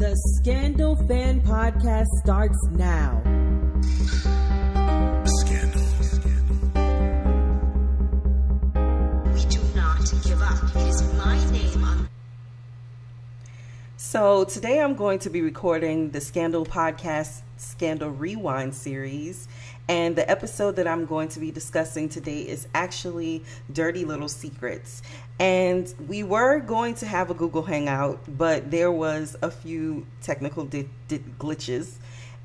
The Scandal Fan Podcast starts now. Scandal. We do not give up. It is my name on. So today I'm going to be recording the Scandal Podcast Scandal Rewind series. And the episode that I'm going to be discussing today is actually Dirty Little Secrets. And we were going to have a Google Hangout, but there was a few technical glitches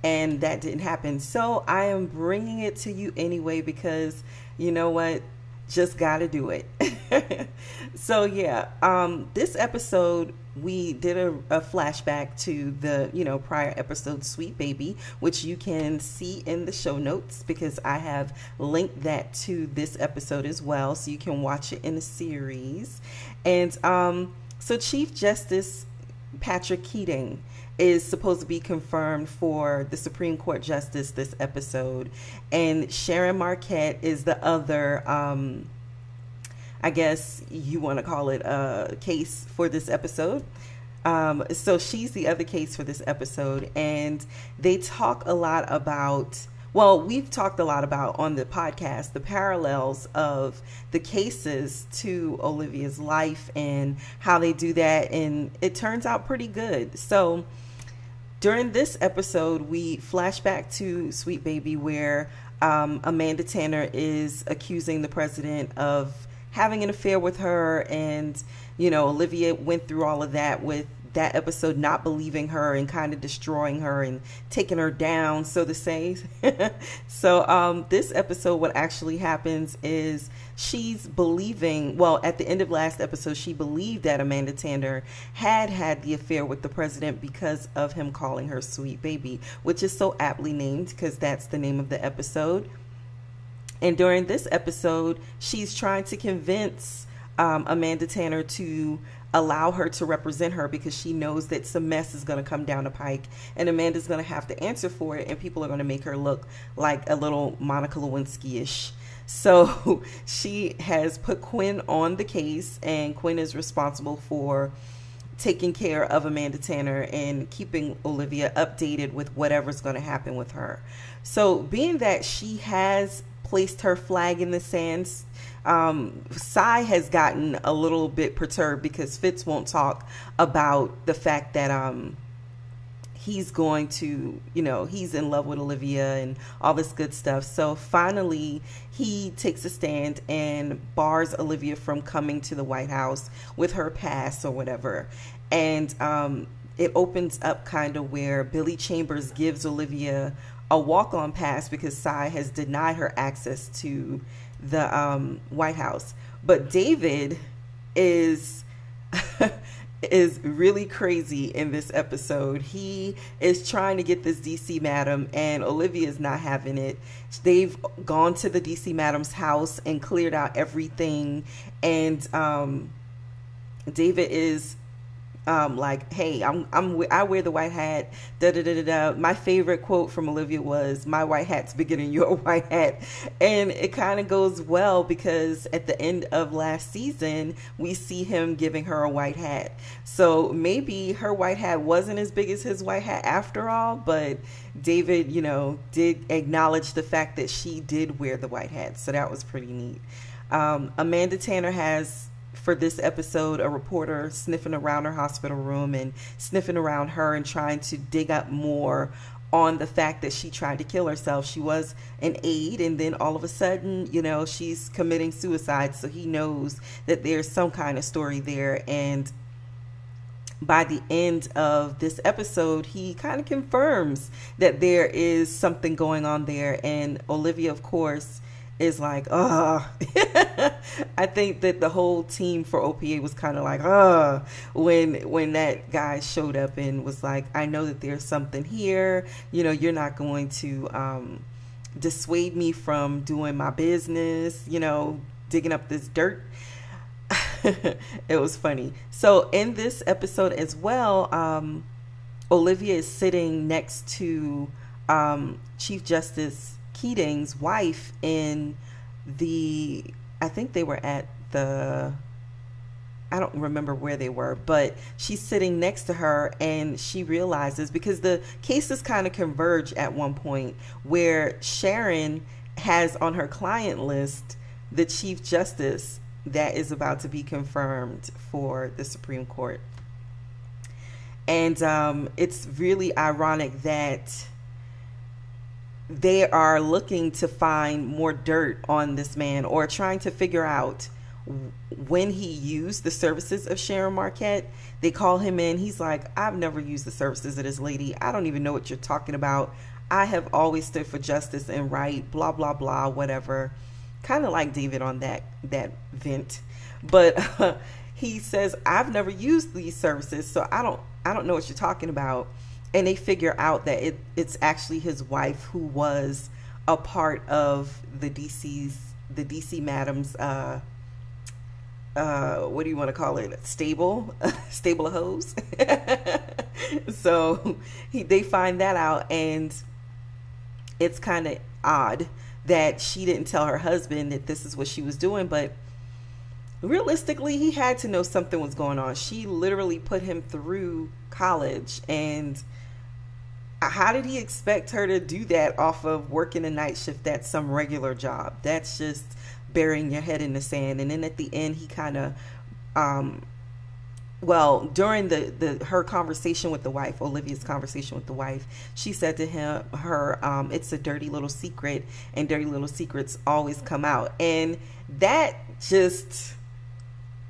and that didn't happen. So I am bringing it to you anyway because you know what? Just gotta do it. So yeah, this episode we did a flashback to the prior episode Sweet Baby, which you can see in the show notes because I have linked that to this episode as well, so you can watch it in a series. And so Chief Justice Patrick Keating is supposed to be confirmed for the Supreme Court Justice this episode, and Sharon Marquette is the other I guess you want to call it a case for this episode. So she's the other case for this episode, and they talk a lot about, well, we've talked a lot about on the podcast, the parallels of the cases to Olivia's life and how they do that, and it turns out pretty good. So during this episode, we flash back to Sweet Baby where Amanda Tanner is accusing the president of having an affair with her, and Olivia went through all of that with that episode not believing her and kind of destroying her and taking her down, so to say. So this episode, what actually happens is she's believing, well, at the end of last episode, she believed that Amanda Tanner had the affair with the president because of him calling her Sweet Baby, which is so aptly named because that's the name of the episode. And during this episode, she's trying to convince Amanda Tanner to allow her to represent her because she knows that some mess is going to come down the pike and Amanda's going to have to answer for it, and people are going to make her look like a little Monica Lewinsky-ish. So she has put Quinn on the case, and Quinn is responsible for taking care of Amanda Tanner and keeping Olivia updated with whatever's going to happen with her. So being that she has placed her flag in the sands, Cy has gotten a little bit perturbed because Fitz won't talk about the fact that he's going to, he's in love with Olivia and all this good stuff. So finally he takes a stand and bars Olivia from coming to the White House with her pass or whatever. And it opens up kind of where Billy Chambers gives Olivia a walk-on pass because Cy has denied her access to the White House. But David is is really crazy in this episode. He is trying to get this DC madam, and Olivia is not having it. They've gone to the DC madam's house and cleared out everything, and David is like, hey, I wear the white hat, da da da da da. My favorite quote from Olivia was, "My white hat's bigger than your white hat," and it kind of goes well because at the end of last season we see him giving her a white hat. So maybe her white hat wasn't as big as his white hat after all, but David, did acknowledge the fact that she did wear the white hat, so that was pretty neat. Amanda Tanner has, for this episode, a reporter sniffing around her hospital room and sniffing around her and trying to dig up more on the fact that she tried to kill herself. She was an aide, and then all of a sudden, she's committing suicide. So he knows that there's some kind of story there. And by the end of this episode, he kind of confirms that there is something going on there. And Olivia, of course, is like, I think that the whole team for OPA was kind of like, when that guy showed up and was like, I know that there's something here, you're not going to dissuade me from doing my business, digging up this dirt. It was funny. So in this episode as well, Olivia is sitting next to Chief Justice Keating's wife in I think they were at the I don't remember where they were, but she's sitting next to her and she realizes, because the cases kind of converge at one point, where Sharon has on her client list the Chief Justice that is about to be confirmed for the Supreme Court. And it's really ironic that they are looking to find more dirt on this man, or trying to figure out when he used the services of Sharon Marquette. They call him in. He's like, I've never used the services of this lady. I don't even know what you're talking about. I have always stood for justice and right, blah, blah, blah, whatever. Kind of like David on that vent. But he says, I've never used these services, so I don't know what you're talking about. And they figure out that it's actually his wife who was a part of the DC Madam's what do you want to call it? Stable of hoes. So they find that out, and it's kind of odd that she didn't tell her husband that this is what she was doing, but realistically, he had to know something was going on. She literally put him through college, and how did he expect her to do that off of working a night shift? That's some regular job. That's just burying your head in the sand. And then at the end, he kind of, during her conversation with the wife, Olivia's conversation with the wife, she said to her, it's a dirty little secret, and dirty little secrets always come out. And that just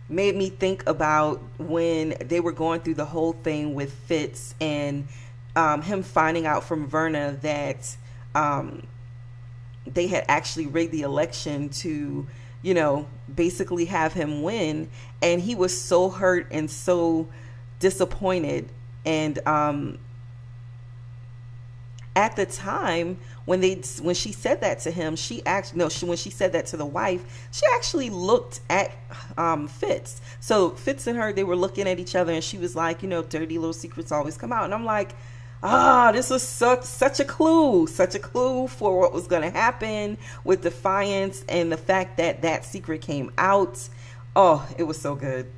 made me think about when they were going through the whole thing with Fitz, and him finding out from Verna that they had actually rigged the election to, basically have him win. And he was so hurt and so disappointed. And at the time when she said that to him, when she said that to the wife, she actually looked at Fitz. So Fitz and her, they were looking at each other, and she was like, dirty little secrets always come out. And I'm like, this was such a clue for what was going to happen with Defiance, and the fact that secret came out. Oh, it was so good.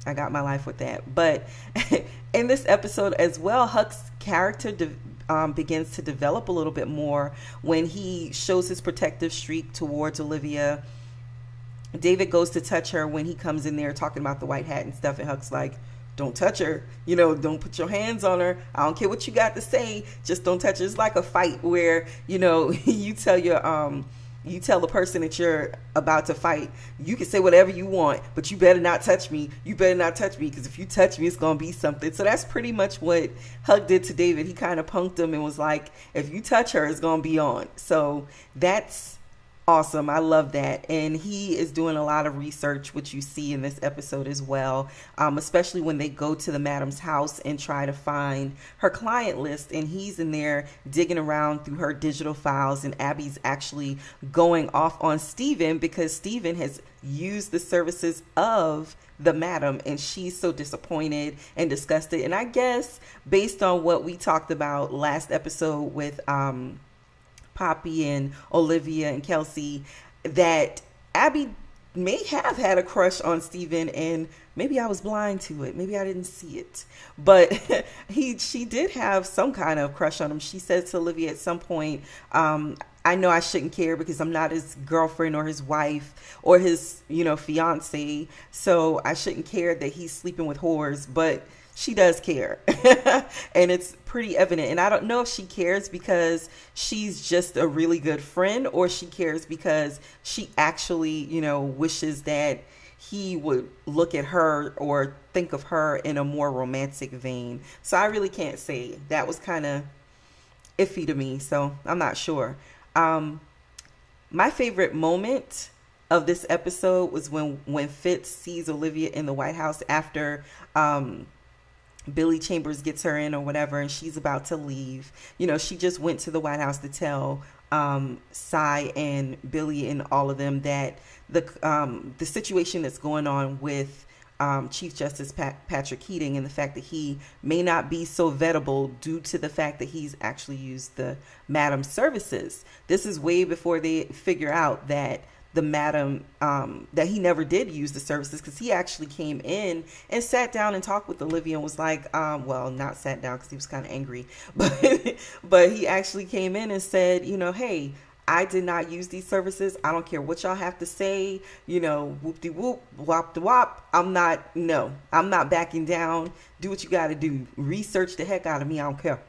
I got my life with that. But in this episode as well, Huck's character begins to develop a little bit more when he shows his protective streak towards Olivia. David goes to touch her when he comes in there talking about the white hat and stuff, and Huck's like, don't touch her, don't put your hands on her. I don't care what you got to say, just don't touch her. It's like a fight where, you tell you tell the person that you're about to fight, you can say whatever you want, but you better not touch me. You better not touch me, because if you touch me, it's going to be something. So that's pretty much what Huck did to David. He kind of punked him and was like, if you touch her, it's going to be on. So that's awesome. I love that. And he is doing a lot of research, which you see in this episode as well, especially when they go to the madam's house and try to find her client list. And he's in there digging around through her digital files, and Abby's actually going off on Steven because Steven has used the services of the madam, and she's so disappointed and disgusted. And I guess based on what we talked about last episode with Poppy and Olivia and Kelsey, that Abby may have had a crush on Steven, and maybe I was blind to it. Maybe I didn't see it. But she did have some kind of crush on him. She says to Olivia at some point, I know I shouldn't care because I'm not his girlfriend or his wife or his, fiance. So I shouldn't care that he's sleeping with whores. But she does care. And it's pretty evident. And I don't know if she cares because she's just a really good friend, or she cares because she actually, wishes that he would look at her or think of her in a more romantic vein. So I really can't say. That was kind of iffy to me. So I'm not sure. My favorite moment of this episode was when Fitz sees Olivia in the White House after Billy Chambers gets her in or whatever, and she's about to leave. She just went to the White House to tell Cy and Billy and all of them that the situation that's going on with Chief Justice Patrick Keating, and the fact that he may not be so vettable due to the fact that he's actually used the madam's services. This is way before they figure out that the madam, that he never did use the services, because he actually came in and sat down and talked with Olivia and was like, well, not sat down because he was kind of angry, but he actually came in and said, hey, I did not use these services. I don't care what y'all have to say, whoop de whoop, wop de wop. I'm not backing down. Do what you got to do. Research the heck out of me. I don't care.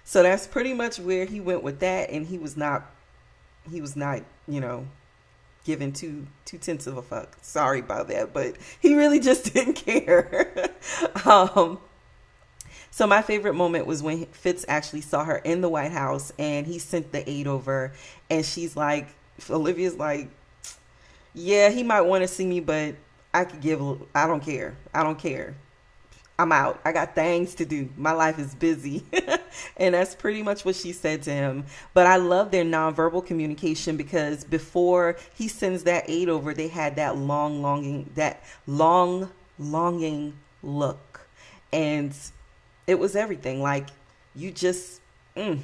So that's pretty much where he went with that. And he was not, giving two tenths of a fuck. Sorry about that, but he really just didn't care. So my favorite moment was when Fitz actually saw her in the White House and he sent the aide over, and she's like, Olivia's like, yeah, he might want to see me, but I don't care. I'm out. I got things to do. My life is busy. And that's pretty much what she said to him. But I love their nonverbal communication, because before he sends that aide over, they had that long longing look. And it was everything. Like, you just, whew.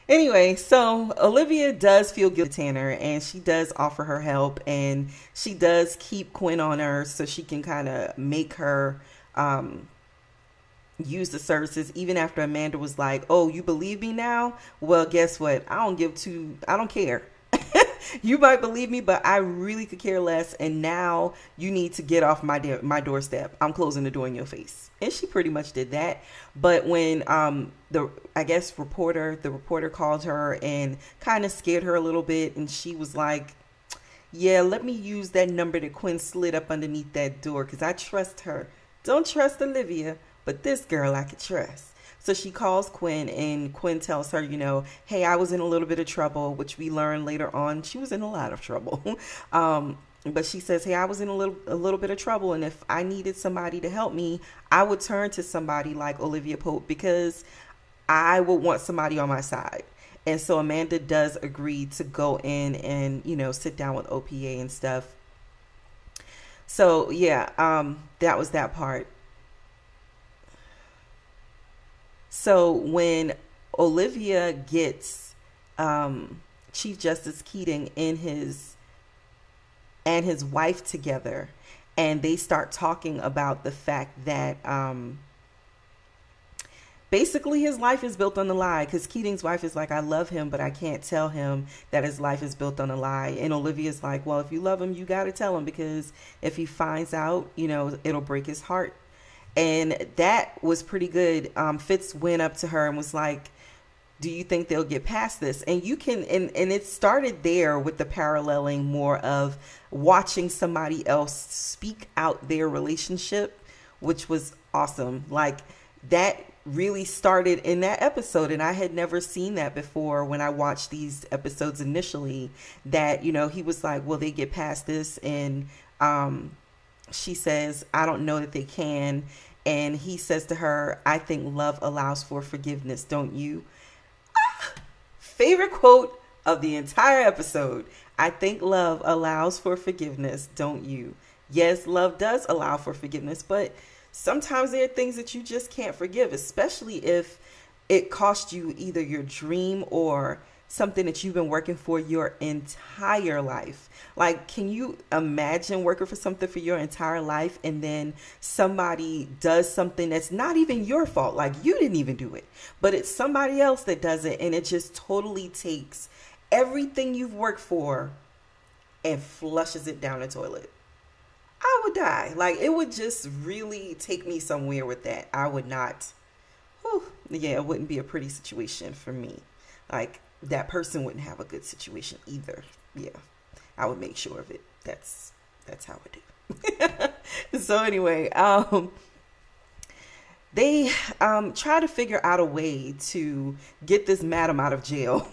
Anyway, so Olivia does feel guilty to Tanner, and she does offer her help, and she does keep Quinn on her so she can kind of make her use the services, even after Amanda was like, oh, you believe me now? Well, guess what? I don't care. You might believe me, but I really could care less. And now you need to get off my doorstep. I'm closing the door in your face. And she pretty much did that. But when the reporter called her and kind of scared her a little bit, and she was like, yeah, let me use that number that Quinn slid up underneath that door, because I trust her. Don't trust Olivia, but this girl I could trust. So she calls Quinn, and Quinn tells her, hey, I was in a little bit of trouble, which we learn later on. She was in a lot of trouble. But she says, hey, I was in a little bit of trouble. And if I needed somebody to help me, I would turn to somebody like Olivia Pope, because I would want somebody on my side. And so Amanda does agree to go in and, sit down with OPA and stuff. So, yeah, that was that part. So when Olivia gets Chief Justice Keating and his wife together, and they start talking about the fact that basically his life is built on a lie, because Keating's wife is like, I love him, but I can't tell him that his life is built on a lie. And Olivia's like, well, if you love him, you got to tell him, because if he finds out, it'll break his heart. And that was pretty good. Fitz went up to her and was like, do you think they'll get past this? And you can, and it started there with the paralleling more of watching somebody else speak out their relationship, which was awesome. Like, that really started in that episode, and I had never seen that before when I watched these episodes initially, that, he was like, will they get past this? And she says, I don't know that they can. And he says to her, I think love allows for forgiveness, don't you? Favorite quote of the entire episode. I think love allows for forgiveness, don't you? Yes, love does allow for forgiveness, but sometimes there are things that you just can't forgive, especially if it cost you either your dream or something that you've been working for your entire life. Like, can you imagine working for something for your entire life, and then somebody does something that's not even your fault? Like, you didn't even do it, but it's somebody else that does it, and it just totally takes everything you've worked for and flushes it down the toilet. I would die. Like, it would just really take me somewhere with that. I would not. Yeah, it wouldn't be a pretty situation for me. Like, that person wouldn't have a good situation either. Yeah, I would make sure of it. That's how I do. So anyway, they try to figure out a way to get this madam out of jail.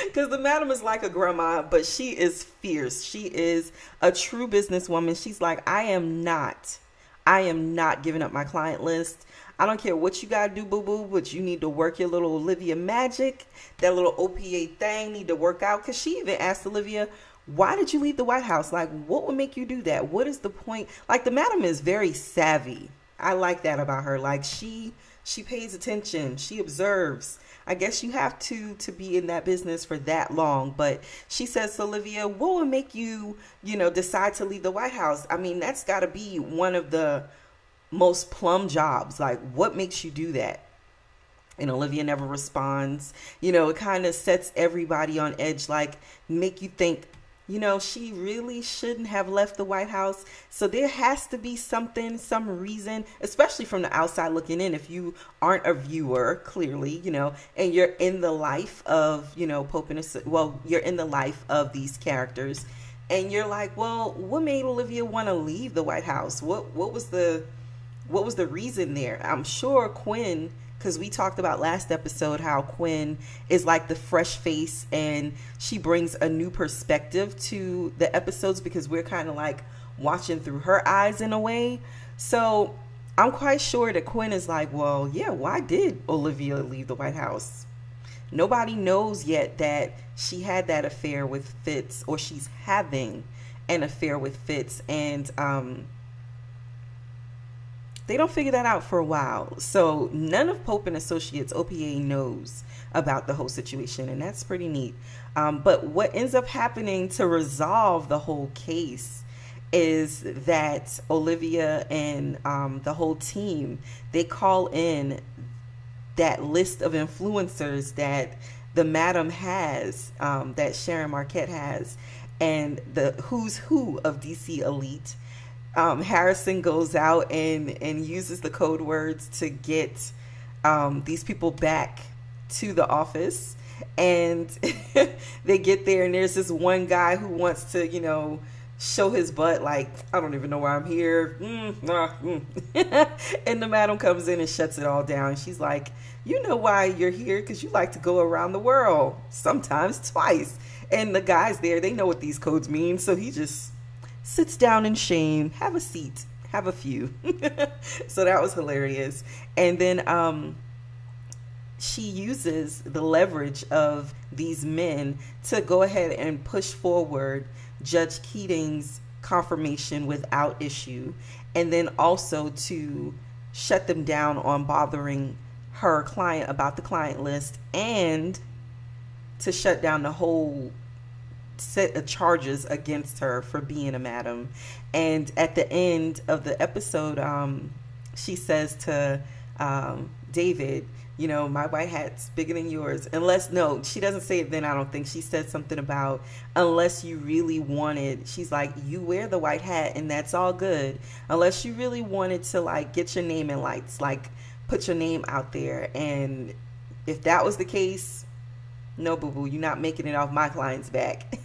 Because the madam is like a grandma, but she is fierce. She is a true businesswoman. She's like, I am not giving up my client list. I don't care what you got to do, boo-boo, but you need to work your little Olivia magic. That little OPA thing need to work out. Because she even asked Olivia, why did you leave the White House? Like, what would make you do that? What is the point? Like, the madam is very savvy. I like that about her. Like she pays attention. She observes. I guess you have to be in that business for that long. But she says to Olivia, what would make you, decide to leave the White House? I mean, that's got to be one of the most plum jobs. Like, what makes you do that? And Olivia never responds. It kind of sets everybody on edge, like make you think, she really shouldn't have left the White House. So there has to be something, some reason, especially from the outside looking in. If you aren't a viewer, clearly, and you're in the life of, Pope and you're in the life of these characters, and you're like, well, what made Olivia want to leave the White House? What was the reason there? I'm sure Quinn, because we talked about last episode how Quinn is like the fresh face and she brings a new perspective to the episodes because we're kind of like watching through her eyes in a way. So I'm quite sure that Quinn is like, well, yeah, why did Olivia leave the White House? Nobody knows yet that she had that affair with Fitz, or she's having an affair with Fitz. And, they don't figure that out for a while. So none of Pope and Associates OPA knows about the whole situation. And that's pretty neat. But what ends up happening to resolve the whole case is that Olivia and the whole team, they call in that list of influencers that the madam has, that Sharon Marquette has, and the who's who of DC elite. Harrison goes out and uses the code words to get these people back to the office. And they get there and there's this one guy who wants to, show his butt like, I don't even know why I'm here. And the madam comes in and shuts it all down. She's like, you know why you're here? Because you like to go around the world, sometimes twice. And the guys there, they know what these codes mean. So he just sits down in shame. Have a seat. Have a few. So that was hilarious. And then she uses the leverage of these men to go ahead and push forward Judge Keating's confirmation without issue, and then also to shut them down on bothering her client about the client list, and to shut down the whole set of charges against her for being a madam. And at the end of the episode, she says to David, my white hat's bigger than yours. No, she doesn't say it then, I don't think. She said something about, unless you really wanted, she's like, you wear the white hat and that's all good. Unless you really wanted to like get your name in lights, like put your name out there. And if that was the case, no, boo-boo, you're not making it off my client's back.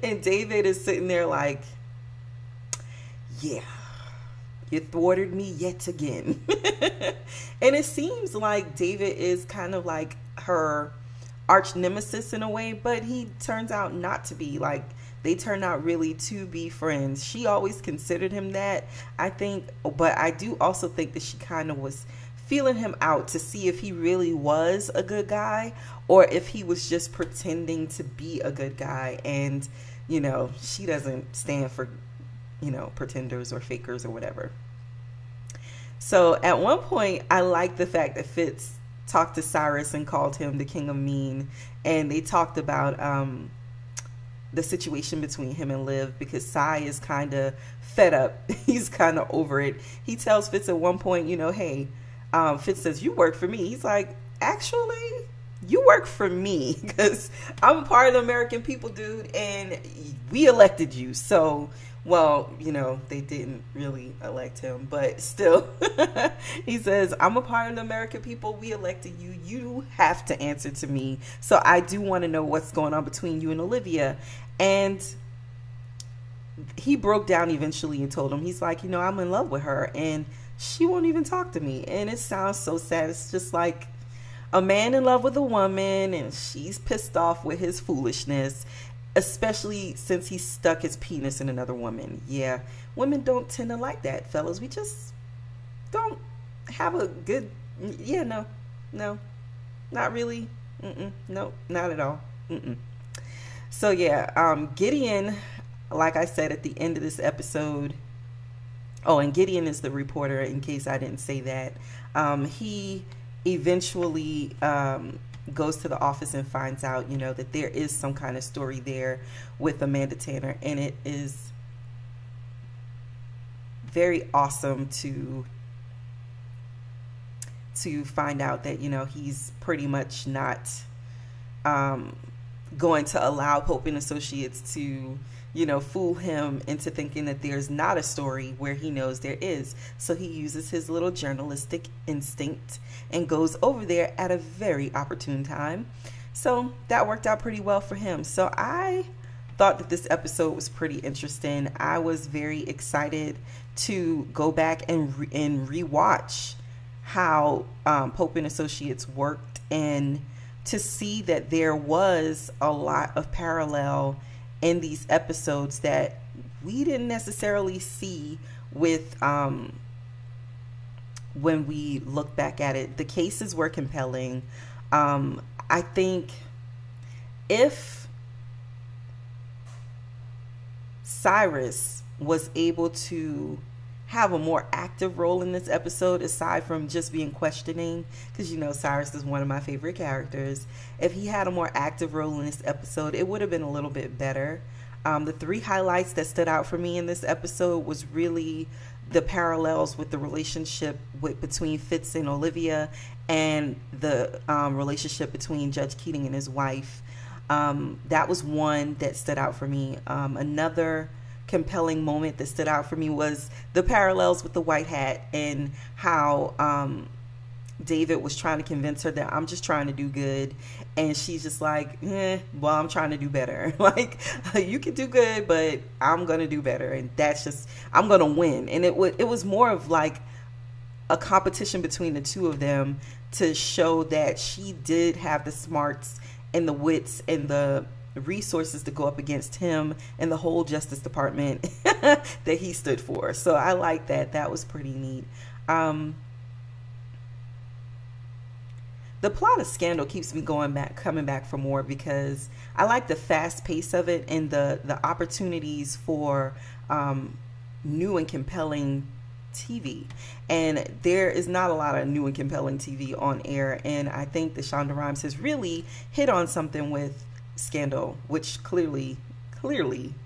And David is sitting there like, yeah, you thwarted me yet again. And it seems like David is kind of like her arch nemesis in a way, but he turns out not to be. Like, they turn out really to be friends. She always considered him that, I think, but I do also think that she kind of was feeling him out to see if he really was a good guy or if he was just pretending to be a good guy. And, she doesn't stand for, pretenders or fakers or whatever. So at one point, I like the fact that Fitz talked to Cyrus and called him the King of Mean. And they talked about the situation between him and Liv, because Cy is kind of fed up. He's kind of over it. He tells Fitz at one point, hey, Fitz says, you work for me. He's like, actually, you work for me because I'm a part of the American people, dude, and we elected you. So, well, they didn't really elect him, but still, he says, I'm a part of the American people. We elected you. You have to answer to me. So I do want to know what's going on between you and Olivia. And he broke down eventually and told him, he's like, I'm in love with her and she won't even talk to me. And it sounds so sad. It's just like a man in love with a woman and she's pissed off with his foolishness, especially since he stuck his penis in another woman. Yeah, women don't tend to like that, fellas. We just don't have a good, no, not really. No, not at all. So yeah, Gideon, like I said at the end of this episode, Oh, and Gideon is the reporter, in case I didn't say that. He eventually goes to the office and finds out, that there is some kind of story there with Amanda Tanner, and it is very awesome to find out that, he's pretty much not going to allow Pope and Associates to, fool him into thinking that there's not a story where he knows there is. So he uses his little journalistic instinct and goes over there at a very opportune time. So that worked out pretty well for him. So I thought that this episode was pretty interesting. I was very excited to go back and rewatch how Pope and Associates worked, and to see that there was a lot of parallel in these episodes that we didn't necessarily see with when we look back at it. The cases were compelling. I think if Cyrus was able to have a more active role in this episode, aside from just being questioning, because Cyrus is one of my favorite characters. If he had a more active role in this episode, it would have been a little bit better. The 3 highlights that stood out for me in this episode was really the parallels with the relationship between Fitz and Olivia, and the relationship between Judge Keating and his wife. That was one that stood out for me. Another compelling moment that stood out for me was the parallels with the white hat, and how David was trying to convince her that I'm just trying to do good, and she's just like, well, I'm trying to do better. Like, you can do good, but I'm gonna do better, and I'm gonna win. And it was more of like a competition between the two of them to show that she did have the smarts and the wits and the resources to go up against him and the whole Justice Department that he stood for. So I like that. That was pretty neat. The plot of Scandal keeps me coming back for more, because I like the fast pace of it and the opportunities for new and compelling TV. And there is not a lot of new and compelling TV on air, and I think that Shonda Rhimes has really hit on something with Scandal, which clearly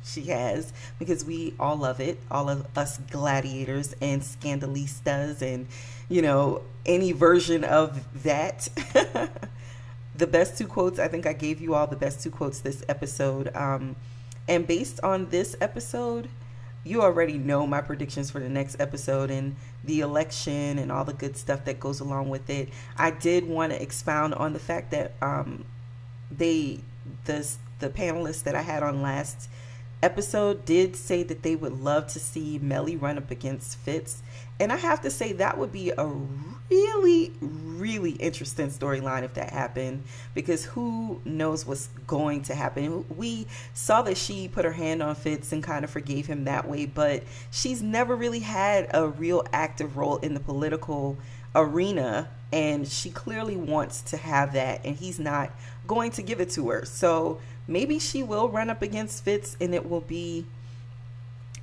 she has, because we all love it, all of us gladiators and scandalistas, and any version of that. The best 2 quotes, I think I gave you all the best 2 quotes this episode, and based on this episode, you already know my predictions for the next episode and the election and all the good stuff that goes along with it. I did want to expound on the fact that the panelists that I had on last episode did say that they would love to see Melly run up against Fitz, and I have to say that would be a really, really interesting storyline if that happened, because who knows what's going to happen. We saw that she put her hand on Fitz and kind of forgave him that way, but she's never really had a real active role in the political arena, and she clearly wants to have that, and he's not going to give it to her. So maybe she will run up against Fitz, and it will be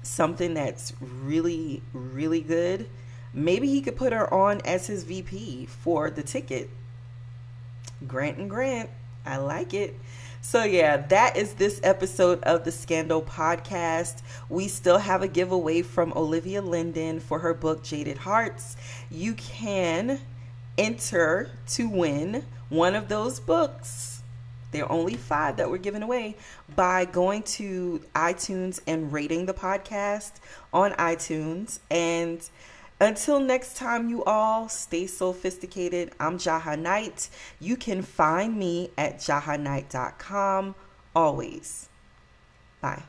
something that's really, really good. Maybe he could put her on as his VP for the ticket. Grant and Grant. I like it. So yeah, that is this episode of the Scandal podcast. We still have a giveaway from Olivia Linden for her book Jaded Hearts. You can enter to win one of those books. There are only 5 that we're giving away, by going to iTunes and rating the podcast on iTunes. And until next time, you all stay sophisticated. I'm Jaha Knight. You can find me at jahaknight.com always. Bye.